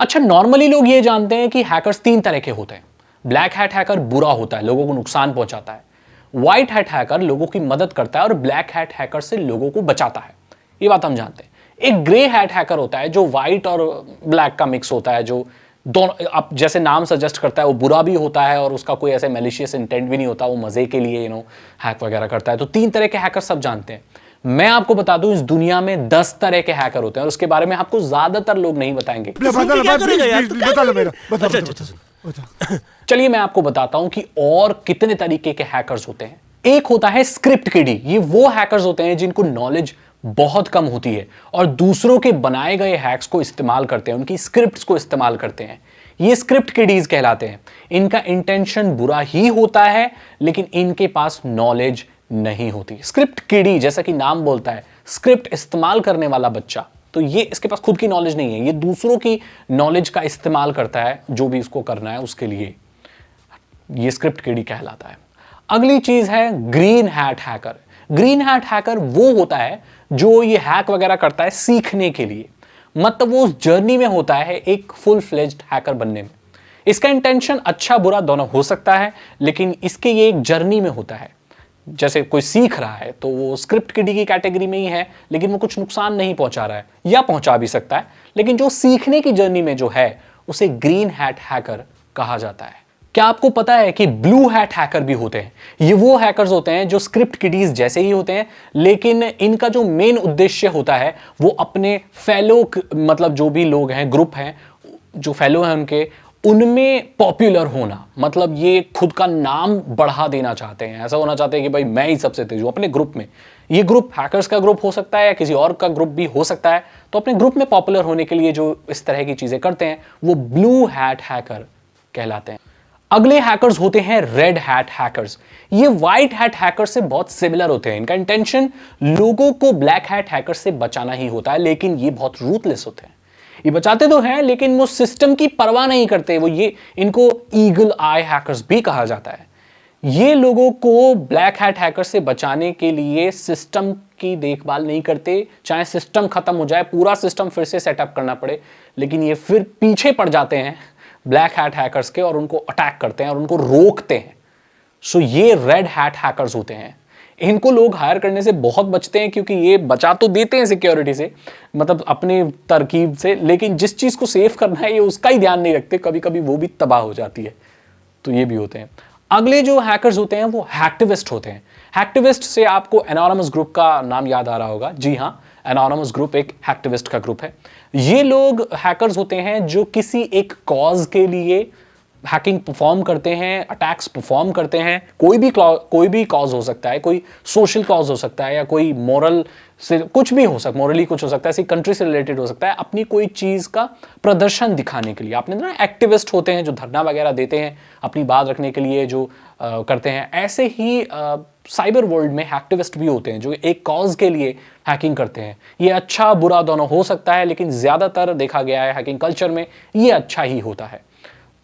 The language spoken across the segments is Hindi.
अच्छा, नॉर्मली लोग ये जानते हैं कि हैकर्स 3 तरह के होते हैं। ब्लैक हैट हैकर बुरा होता है, लोगों को नुकसान पहुंचाता है। व्हाइट हैट हैकर लोगों की मदद करता है और ब्लैक हैट हैकर से लोगों को बचाता है। ये बात हम जानते हैं। एक ग्रे हैट हैकर होता है जो व्हाइट और ब्लैक का मिक्स होता है, जो दोनों, आप जैसे नाम सजेस्ट करता है, वो बुरा भी होता है और उसका कोई ऐसे मैलिशियस इंटेंट भी नहीं होता, वो मजे के लिए हैक वगैरह करता है। तो 3 तरह के हैकर सब जानते हैं। मैं आपको बता दूं, इस दुनिया में 10 तरह के हैकर होते हैं और उसके बारे में आपको ज्यादातर लोग नहीं बताएंगे। चलिए मैं आपको बताता हूं कि और कितने तरीके के हैकर्स होते हैं। एक होता है स्क्रिप्ट किडी। ये वो हैकर्स होते हैं जिनको नॉलेज बहुत कम होती है और दूसरों के बनाए गए हैक्स को इस्तेमाल करते हैं, उनकी स्क्रिप्ट्स को इस्तेमाल करते हैं। ये स्क्रिप्ट किडीज कहलाते हैं। इनका इंटेंशन बुरा ही होता है लेकिन इनके पास नॉलेज नहीं होती। स्क्रिप्ट किडी जैसा कि नाम बोलता है, स्क्रिप्ट इस्तेमाल करने वाला बच्चा, तो ये इसके पास खुद की नॉलेज नहीं है, ये दूसरों की नॉलेज का इस्तेमाल करता है जो भी इसको करना है उसके लिए। ये स्क्रिप्ट किडी कहलाता है। अगली चीज है green hat hacker. Green hat hacker वो होता है जो ये हैक वगैरह करता है सीखने के लिए, मतलब वो उस जर्नी में होता है एक फुल फ्लेज्ड हैकर बनने में। इसका इंटेंशन अच्छा बुरा दोनों हो सकता है लेकिन इसके ये एक जर्नी में होता है। जैसे कोई सीख रहा है तो वो स्क्रिप्ट किडी की कैटेगरी में ही है लेकिन वो कुछ नुकसान नहीं पहुंचा रहा है, या पहुंचा भी सकता है, लेकिन जो सीखने की जर्नी में जो है उसे ग्रीन हैट हैकर कहा जाता है। क्या आपको पता है कि ब्लू हैट हैकर भी होते हैं? ये वो हैकर्स होते हैं जो स्क्रिप्ट किडीज जैसे ही होते हैं लेकिन इनका जो मेन उद्देश्य होता है वो अपने फेलो, मतलब जो भी लोग हैं, ग्रुप हैं, जो फेलो हैं उनके, उनमें पॉपुलर होना, मतलब ये खुद का नाम बढ़ा देना चाहते हैं। ऐसा होना चाहते हैं कि भाई मैं ही सबसे तेज हूं अपने ग्रुप में। ये ग्रुप हैकर्स का ग्रुप हो सकता है या किसी और का ग्रुप भी हो सकता है। तो अपने ग्रुप में पॉपुलर होने के लिए जो इस तरह की चीजें करते हैं वो ब्लू हैट हैकर कहलाते हैं। अगले हैकर्स होते हैं रेड हैट हैकर्स। ये व्हाइट हैट हैकर से बहुत सिमिलर होते हैं। इनका इंटेंशन लोगों को ब्लैक हैट हैकर से बचाना ही होता है लेकिन ये बहुत रूथलेस होते हैं। ये बचाते तो हैं लेकिन वो सिस्टम की परवाह नहीं करते। वो ये, इनको ईगल आई हैकर्स भी कहा जाता है। ये लोगों को ब्लैक हैट हैकर से बचाने के लिए सिस्टम की देखभाल नहीं करते। चाहे सिस्टम खत्म हो जाए, पूरा सिस्टम फिर से सेटअप करना पड़े, लेकिन ये फिर पीछे पड़ जाते हैं ब्लैक हैट हैकर्स के और उनको अटैक करते हैं और उनको रोकते हैं। सो ये रेड हैट हैकर्स होते हैं। इनको लोग हायर करने से बहुत बचते हैं क्योंकि ये बचा तो देते हैं सिक्योरिटी से, मतलब अपनी तरकीब से, लेकिन जिस चीज को सेव करना है ये उसका ही ध्यान नहीं रखते। कभी कभी वो भी तबाह हो जाती है। तो ये भी होते हैं। अगले जो हैकर्स होते हैं वो हैक्टिविस्ट होते हैं। हैक्टिविस्ट से आपको एनोनिमस ग्रुप का नाम याद आ रहा होगा। जी हाँ, एनोनिमस ग्रुप एक हैक्टिविस्ट का ग्रुप है। ये लोग हैकर्स होते हैं जो किसी एक कॉज के लिए हैकिंग परफॉर्म करते हैं, अटैक्स परफॉर्म करते हैं। कोई भी कॉज हो सकता है, कोई सोशल कॉज हो सकता है या कोई मॉरल से कुछ भी हो सकता, मॉरली कुछ हो सकता है, ऐसी कंट्री से रिलेटेड हो सकता है। अपनी कोई चीज का प्रदर्शन दिखाने के लिए, आपने ना एक्टिविस्ट होते हैं जो धरना वगैरह देते हैं अपनी बात रखने के लिए, जो करते हैं। ऐसे ही साइबर वर्ल्ड में एक्टिविस्ट भी होते हैं जो एक कॉज के लिए हैकिंग करते हैं। ये अच्छा बुरा दोनों हो सकता है लेकिन ज्यादातर देखा गया है हैकिंग कल्चर में ये अच्छा ही होता है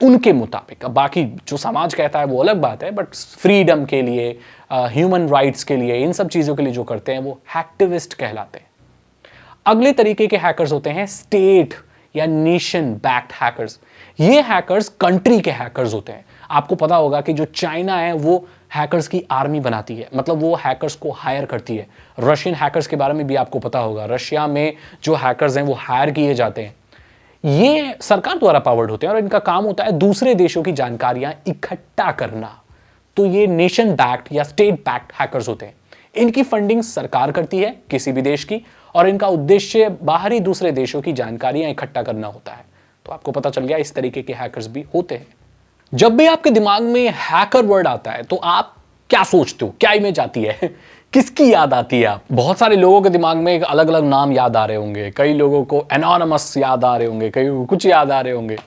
उनके मुताबिक। अब बाकी जो समाज कहता है वो अलग बात है, बट फ्रीडम के लिए, ह्यूमन राइट्स के लिए, इन सब चीजों के लिए जो करते हैं वो हैक्टिविस्ट कहलाते हैं। अगले तरीके के हैकर्स होते हैं स्टेट या नेशन बैक्ड हैकर्स। ये हैकर्स कंट्री के हैकर्स होते हैं। आपको पता होगा कि जो चाइना है वो हैकर्स की आर्मी बनाती है, मतलब वो हैकर्स को हायर करती है। रशियन हैकर्स के बारे में भी आपको पता होगा। रशिया में जो हैकर्स हैं वो हायर किए जाते हैं। ये सरकार द्वारा पावर्ड होते हैं और इनका काम होता है दूसरे देशों की जानकारियां इकट्ठा करना। तो ये नेशन बैक्ड या स्टेट बैक्ड हैकर्स होते हैं। इनकी फंडिंग सरकार करती है किसी भी देश की और इनका उद्देश्य बाहरी दूसरे देशों की जानकारियां इकट्ठा करना होता है। तो आपको पता चल गया इस तरीके के हैकर्स भी होते हैं। जब भी आपके दिमाग में हैकर वर्ड आता है तो आप क्या सोचते हो, क्या इमेज आती है, किसकी याद आती है? आप बहुत सारे लोगों के दिमाग में अलग अलग नाम याद आ रहे होंगे। कई लोगों को एनोनिमस याद आ रहे होंगे, कई कुछ याद आ रहे होंगे।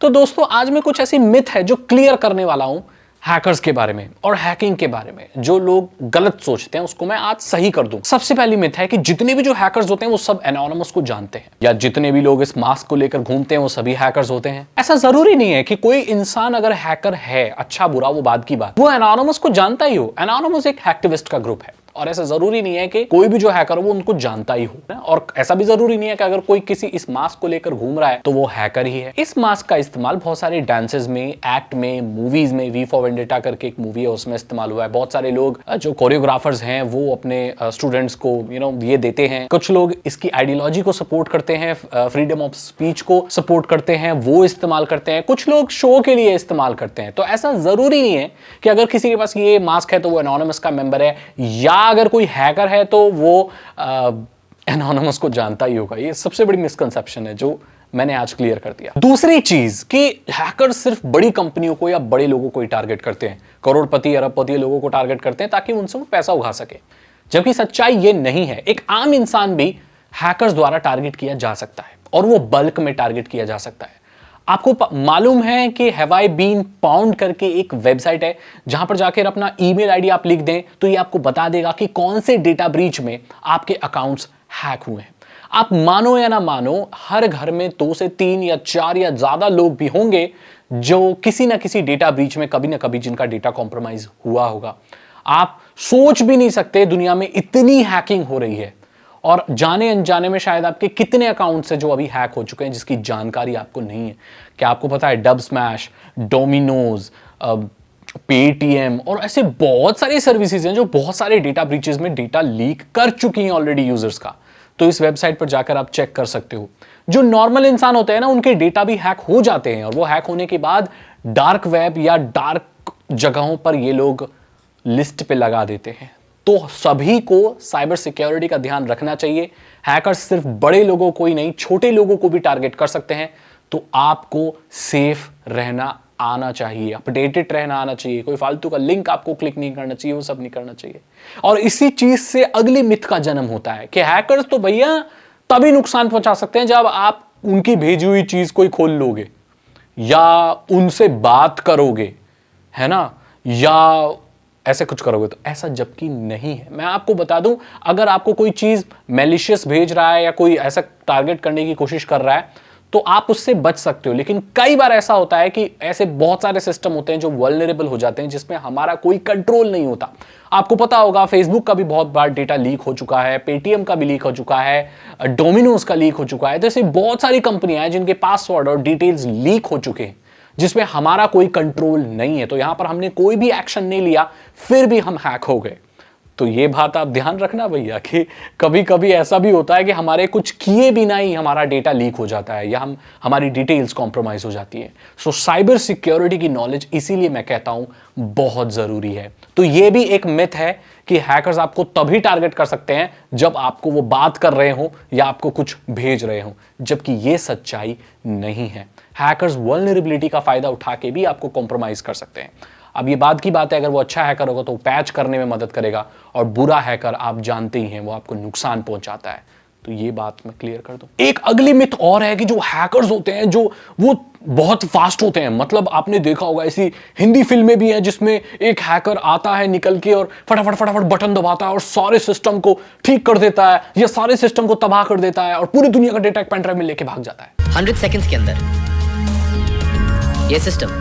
तो दोस्तों आज मैं कुछ ऐसी मिथ है जो क्लियर करने वाला हूं हैकर्स के बारे में और हैकिंग के बारे में। जो लोग गलत सोचते हैं उसको मैं आज सही कर दूं। सबसे पहली मिथ है कि जितने भी जो हैकर्स होते हैं वो सब एनोनिमस को जानते हैं, या जितने भी लोग इस मास्क को लेकर घूमते हैं वो सभी हैकर्स होते हैं। ऐसा जरूरी नहीं है कि कोई इंसान अगर हैकर है, अच्छा बुरा वो बात की बात, वो एनोनिमस को जानता ही हो। एनोनिमस एक हैक्टिविस्ट का ग्रुप है और ऐसा जरूरी नहीं है कि कोई भी जो हैकर हो वो उनको जानता ही हो, और ऐसा भी जरूरी नहीं है कि अगर कोई किसी इस मास्क को लेकर घूम रहा है तो वो हैकर ही है। इस मास्क का इस्तेमाल बहुत सारे डांसेस में, एक्ट में, मूवीज में, वी फॉर वेंडेटा करके एक मूवी है उसमें इस्तेमाल हुआ है। बहुत सारे लोग जो कोरियोग्राफर्स हैं वो अपने स्टूडेंट्स को ये देते हैं। कुछ लोग इसकी आइडियोलॉजी को सपोर्ट करते हैं, फ्रीडम ऑफ स्पीच को सपोर्ट करते हैं, वो इस्तेमाल करते हैं। कुछ लोग शो के लिए इस्तेमाल करते हैं। तो ऐसा जरूरी नहीं है कि अगर किसी के पास ये मास्क है तो वो एनोनिमस का मेंबर है, या अगर कोई हैकर है तो वो एनोनिमस को जानता ही होगा। ये सबसे बड़ी मिसकंसेप्शन है जो मैंने आज क्लियर कर दिया। दूसरी चीज कि हैकर सिर्फ बड़ी कंपनियों को या बड़े लोगों को ही टारगेट करते हैं, करोड़पति अरबपति लोगों को टारगेट करते हैं ताकि उनसे वो पैसा उठा सके, जबकि सच्चाई ये नहीं है। एक आम इंसान भी हैकर्स द्वारा टारगेट किया जा सकता है और वो बल्क में टारगेट किया जा सकता है। आपको मालूम है कि हैव आई बीन पाउंड करके एक वेबसाइट है जहां पर जाकर अपना ईमेल आईडी आप लिख दें तो ये आपको बता देगा कि कौन से डेटा ब्रीच में आपके अकाउंट्स हैक हुए हैं। आप मानो या ना मानो, हर घर में 2 से 3 या 4 या ज्यादा लोग भी होंगे जो किसी ना किसी डेटा ब्रीच में कभी ना कभी जिनका डेटा कॉम्प्रोमाइज हुआ होगा। आप सोच भी नहीं सकते दुनिया में इतनी हैकिंग हो रही है, और जाने अनजाने में शायद आपके कितने अकाउंट्स हैं जो अभी हैक हो चुके हैं जिसकी जानकारी आपको नहीं है। क्या आपको पता है डब स्मैश, डोमिनोज, पेटीएम और ऐसे बहुत सारी सर्विसेज हैं जो बहुत सारे डेटा ब्रीचेस में डेटा लीक कर चुकी हैं ऑलरेडी यूजर्स का। तो इस वेबसाइट पर जाकर आप चेक कर सकते हो। जो नॉर्मल इंसान होते हैं ना, उनके डेटा भी हैक हो जाते हैं, और वो हैक होने के बाद डार्क वेब या डार्क जगहों पर ये लोग लिस्ट पे लगा देते हैं। तो सभी को साइबर सिक्योरिटी का ध्यान रखना चाहिए। हैकर्स सिर्फ बड़े लोगों को ही नहीं, छोटे लोगों को भी टारगेट कर सकते हैं। तो आपको सेफ रहना आना चाहिए, अपडेटेड रहना आना चाहिए। कोई फालतू का लिंक आपको क्लिक नहीं करना चाहिए, वो सब नहीं करना चाहिए। और इसी चीज से अगली मिथ का जन्म होता है कि हैकर्स तो भैया तभी नुकसान पहुंचा सकते हैं जब आप उनकी भेजी हुई चीज कोई खोल लोगे या उनसे बात करोगे, है ना, या ऐसे कुछ करोगे। तो ऐसा जबकि नहीं है। मैं आपको बता दूं, अगर आपको कोई चीज मैलिशियस भेज रहा है या कोई ऐसा टारगेट करने की कोशिश कर रहा है तो आप उससे बच सकते हो। लेकिन कई बार ऐसा होता है कि ऐसे बहुत सारे सिस्टम होते हैं जो वल्नरेबल हो जाते हैं, जिसमें हमारा कोई कंट्रोल नहीं होता। आपको पता होगा फेसबुक का भी बहुत बार डेटा लीक हो चुका है, पेटीएम का भी लीक हो चुका है, डोमिनोज का लीक हो चुका है। तो ऐसी बहुत सारी कंपनियां हैं जिनके पासवर्ड और डिटेल्स लीक हो चुके हैं जिसमें हमारा कोई कंट्रोल नहीं है। तो यहां पर हमने कोई भी एक्शन नहीं लिया, फिर भी हम हैक हो गए। तो ये बात आप ध्यान रखना भैया कि कभी कभी ऐसा भी होता है कि हमारे कुछ किए बिना ही हमारा डेटा लीक हो जाता है या हमारी डिटेल्स कॉम्प्रोमाइज हो जाती है। सो साइबर सिक्योरिटी की नॉलेज इसीलिए मैं कहता हूं बहुत जरूरी है। तो ये भी एक मिथ है कि हैकर्स आपको तभी टारगेट कर सकते हैं जब आपको वो बात कर रहे हो या आपको कुछ भेज रहे हो, जबकि ये सच्चाई नहीं है। हैकर्स वल्नरेबिलिटी का फायदा उठा के भी आपको कॉम्प्रोमाइज कर सकते हैं। अब ये बात की बात है, अगर वो अच्छा हैकर होगा तो पैच करने में मदद करेगा, और बुरा हैकर आप जानते ही हैं वो आपको नुकसान पहुंचाता है। तो ये बात मैं क्लियर कर दूं। एक अगली मिथ और है कि जो हैकर्स होते हैं जो वो बहुत फास्ट होते हैं। मतलब आपने देखा होगा ऐसी हिंदी फिल्में भी हैं जिसमें एक हैकर आता है निकल के और फटाफट फटाफट बटन दबाता है और सारे सिस्टम को ठीक कर देता है या सारे सिस्टम को तबाह कर देता है और पूरी दुनिया का डेटा एक पेन ड्राइव में लेके भाग जाता है। 100 सेकंड्स के अंदर यह सिस्टम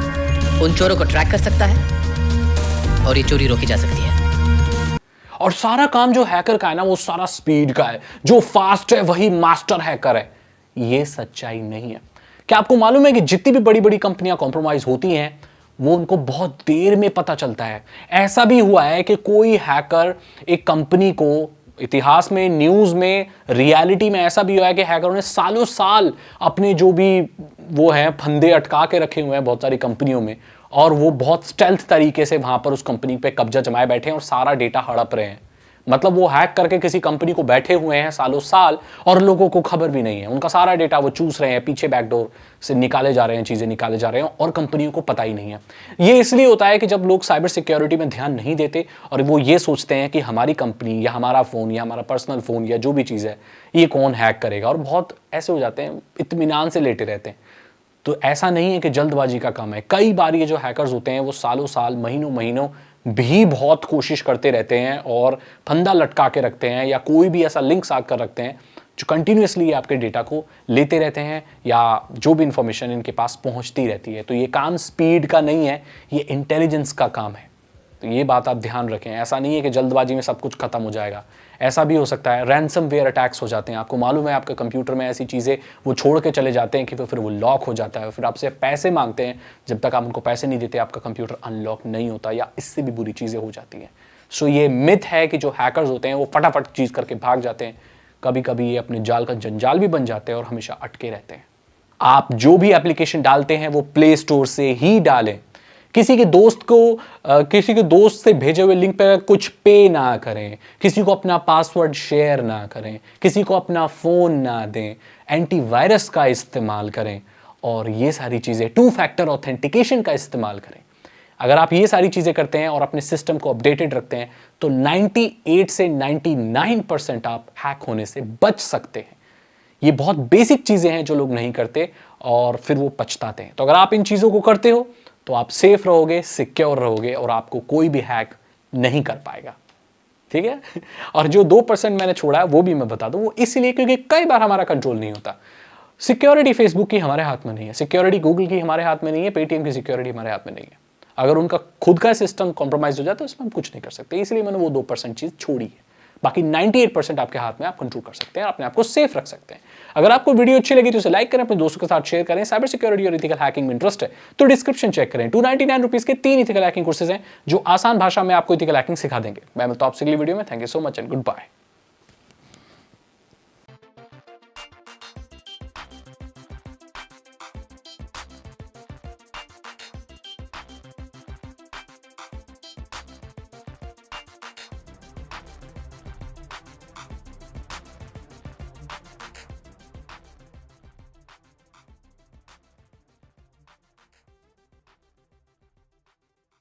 उन चोरों को ट्रैक कर सकता है और ये चोरी रोकी जा सकती है। और सारा काम जो हैकर का है ना, वो सारा स्पीड का है। जो फास्ट है वही मास्टर हैकर है। ये सच्चाई नहीं है। क्या आपको मालूम है कि जितनी भी बड़ी बड़ी कंपनियां कॉम्प्रोमाइज होती हैं वो उनको बहुत देर में पता चलता है। ऐसा भी हुआ है कि कोई हैकर एक कंपनी को, इतिहास में, न्यूज में, रियलिटी में ऐसा भी हुआ है कि हैकरों ने सालों साल अपने जो भी वो है फंदे अटका के रखे हुए हैं बहुत सारी कंपनियों में, और वो बहुत स्टेल्थ तरीके से वहां पर उस कंपनी पे कब्जा जमाए बैठे हैं और सारा डेटा हड़प रहे हैं। मतलब वो हैक करके किसी कंपनी को बैठे हुए हैं सालों साल और लोगों को खबर भी नहीं है। उनका सारा डेटा वो चूस रहे हैं, पीछे बैकडोर से निकाले जा रहे हैं, चीजें निकाले जा रहे हैं और कंपनियों को पता ही नहीं है। ये इसलिए होता है कि जब लोग साइबर सिक्योरिटी में ध्यान नहीं देते और वो ये सोचते हैं कि हमारी कंपनी या हमारा फोन या हमारा पर्सनल फोन या जो भी चीज है ये कौन हैक करेगा, और बहुत ऐसे हो जाते हैं, इत्मीनान से लेटे रहते हैं। तो ऐसा नहीं है कि जल्दबाजी का काम है। कई बार ये जो हैकर्स होते हैं वो सालों साल, महीनों महीनों भी बहुत कोशिश करते रहते हैं और फंदा लटका के रखते हैं या कोई भी ऐसा लिंक साथ कर रखते हैं जो कंटिन्यूअसली आपके डेटा को लेते रहते हैं या जो भी इंफॉर्मेशन इनके पास पहुंचती रहती है। तो ये काम स्पीड का नहीं है, ये इंटेलिजेंस का काम है। तो ये बात आप ध्यान रखें। ऐसा नहीं है कि जल्दबाजी में सब कुछ खत्म हो जाएगा, ऐसा भी हो सकता है। रैंसमवेयर अटैक्स हो जाते हैं, आपको मालूम है, आपके कंप्यूटर में ऐसी चीज़ें वो छोड़ के चले जाते हैं कि फिर वो लॉक हो जाता है, फिर आपसे पैसे मांगते हैं, जब तक आप उनको पैसे नहीं देते आपका कंप्यूटर अनलॉक नहीं होता, या इससे भी बुरी चीज़ें हो जाती हैं। सो ये मिथ है कि जो हैकर्स होते हैं वो फटाफट चीज़ करके भाग जाते हैं। कभी कभी ये अपने जाल का जंजाल भी बन जाते हैं और हमेशा अटके रहते हैं। आप जो भी एप्लीकेशन डालते हैं वो प्ले स्टोर से ही डालें। किसी के दोस्त से भेजे हुए लिंक पर कुछ पे ना करें, किसी को अपना पासवर्ड शेयर ना करें, किसी को अपना फोन ना दें, एंटीवायरस का इस्तेमाल करें और ये सारी चीजें, 2 फैक्टर ऑथेंटिकेशन का इस्तेमाल करें। अगर आप ये सारी चीजें करते हैं और अपने सिस्टम को अपडेटेड रखते हैं तो 98 से 99% आप हैक होने से बच सकते हैं। ये बहुत बेसिक चीजें हैं जो लोग नहीं करते और फिर वो पछताते हैं। तो अगर आप इन चीजों को करते हो तो आप सेफ रहोगे, सिक्योर रहोगे और आपको कोई भी हैक नहीं कर पाएगा। ठीक है। और जो 2% मैंने छोड़ा है वो भी मैं बता दूं, वो इसलिए क्योंकि कई बार हमारा कंट्रोल नहीं होता। सिक्योरिटी फेसबुक की हमारे हाथ में नहीं है, सिक्योरिटी गूगल की हमारे हाथ में नहीं है, पेटीएम की सिक्योरिटी हमारे हाथ में नहीं है। अगर उनका खुद का सिस्टम कॉम्प्रोमाइज हो जाए तो इसमें हम कुछ नहीं कर सकते, इसलिए मैंने वो 2% चीज छोड़ी है। बाकी 98% आपके हाथ में, आप कंट्रोल कर सकते हैं, अपने आप को सेफ रख सकते हैं। अगर आपको वीडियो अच्छी लगी तो इसे लाइक करें, अपने दोस्तों के साथ शेयर करें। साइबर सिक्योरिटी और इथिकल हैकिंग में इंटरेस्ट है तो डिस्क्रिप्शन चेक करें। 299 रुपीज के 3 इथिकल हैकिंग कोर्सेज हैं जो आसान भाषा में आपको इथिकल हैकिंग सिखा देंगे। मैं मिलता हूं आपसे अगली वीडियो में। Thank you so much and good bye.